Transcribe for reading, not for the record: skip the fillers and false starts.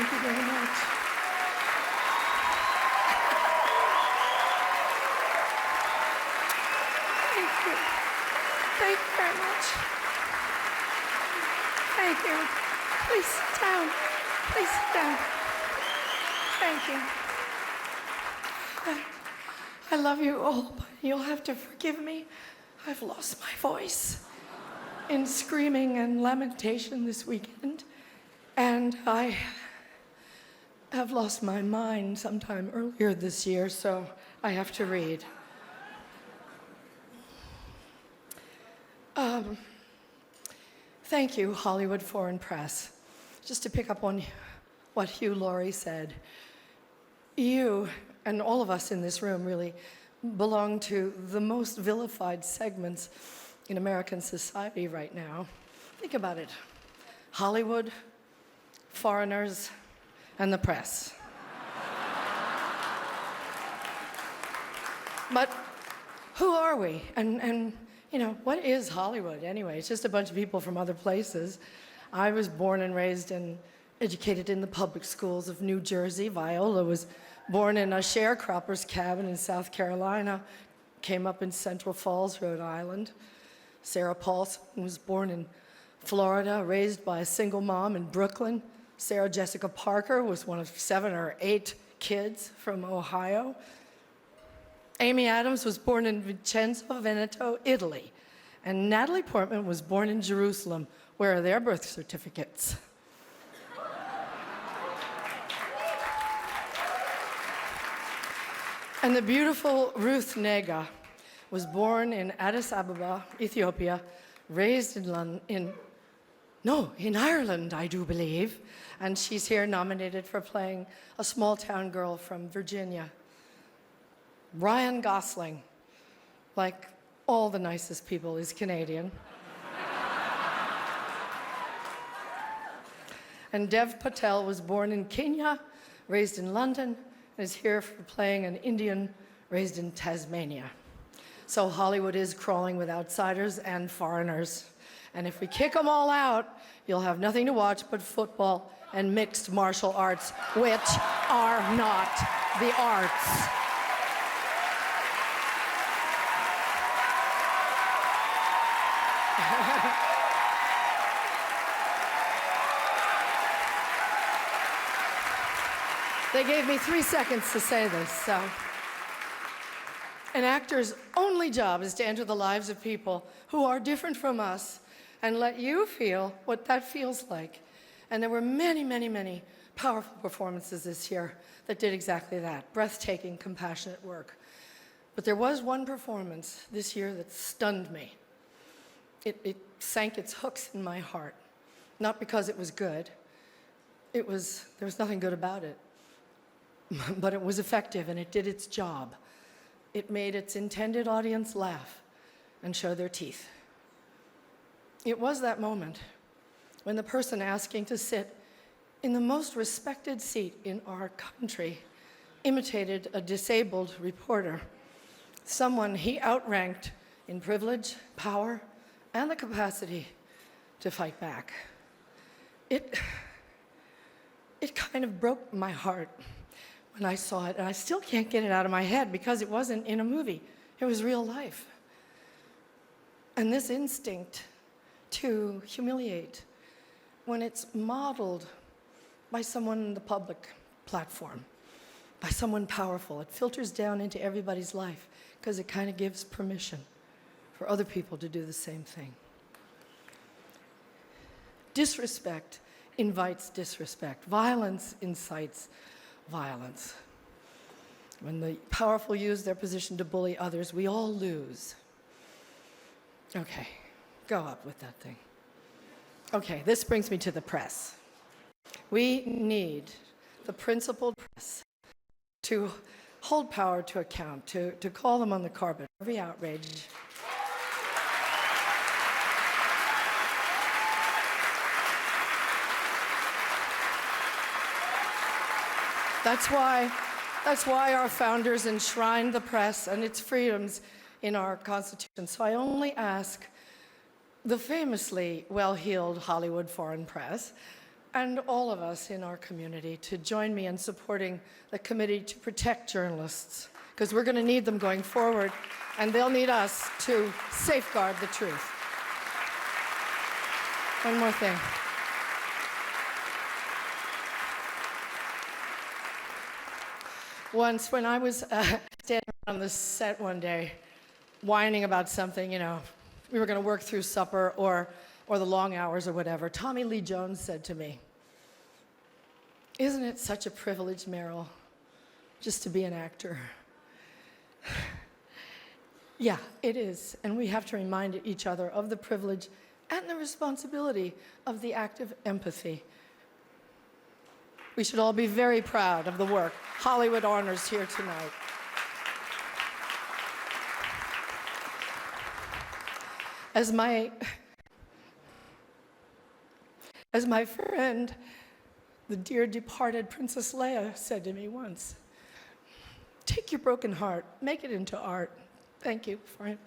Thank you very much. Thank you. Thank you very much. Thank you. Please sit down. Please sit down. Thank you. I love you all, but you'll have to forgive me. I've lost my voice in screaming and lamentation this weekend, and I have lost my mind sometime earlier this year, so I have to read. Thank you, Hollywood Foreign Press. Just to pick up on what Hugh Laurie said, you and all of us in this room really belong to the most vilified segments in American society right now. Think about it. Hollywood, foreigners, and the press. But who are we? And you know, what is Hollywood anyway? It's just a bunch of people from other places. I was born and raised and educated in the public schools of New Jersey. Viola was born in a sharecropper's cabin in South Carolina, came up in Central Falls, Rhode Island. Sarah Paulson was born in Florida, raised by a single mom in Brooklyn. Sarah Jessica Parker was one of 7 or 8 kids from Ohio. Amy Adams was born in Vicenza, Veneto, Italy. And Natalie Portman was born in Jerusalem. Where are their birth certificates? And the beautiful Ruth Nega was born in Addis Ababa, Ethiopia, raised in Ireland, I do believe. And she's here nominated for playing a small-town girl from Virginia. Ryan Gosling, like all the nicest people, is Canadian. And Dev Patel was born in Kenya, raised in London, and is here for playing an Indian raised in Tasmania. So Hollywood is crawling with outsiders and foreigners. And if we kick them all out, you'll have nothing to watch but football and mixed martial arts, which are not the arts. They gave me 3 seconds to say this, so. An actor's only job is to enter the lives of people who are different from us and let you feel what that feels like. And there were many, many, many powerful performances this year that did exactly that, breathtaking, compassionate work. But there was one performance this year that stunned me. It sank its hooks in my heart, not because it was good. There was nothing good about it. But it was effective, and it did its job. It made its intended audience laugh and show their teeth. It was that moment when the person asking to sit in the most respected seat in our country imitated a disabled reporter, someone he outranked in privilege, power, and the capacity to fight back. It kind of broke my heart when I saw it, and I still can't get it out of my head because it wasn't in a movie. It was real life. And this instinct to humiliate, when it's modeled by someone in the public platform, by someone powerful, it filters down into everybody's life because it kind of gives permission for other people to do the same thing. Disrespect invites disrespect. Violence incites violence. When the powerful use their position to bully others, we all lose. Okay, go up with that thing. Okay, this brings me to the press. We need the principled press to hold power to account, to call them on the carpet, every outrage. That's why our founders enshrined the press and its freedoms in our Constitution. So I only ask the famously well-heeled Hollywood Foreign Press and all of us in our community to join me in supporting the Committee to Protect Journalists, because we're going to need them going forward, and they'll need us to safeguard the truth. One more thing. Once, when I was standing on the set one day, whining about something, we were going to work through supper or the long hours or whatever, Tommy Lee Jones said to me, "Isn't it such a privilege, Meryl, just to be an actor?" Yeah, it is, and we have to remind each other of the privilege and the responsibility of the act of empathy. We should all be very proud of the work Hollywood honors here tonight. As my friend, the dear departed Princess Leia, said to me once, "Take your broken heart, make it into art." Thank you for it.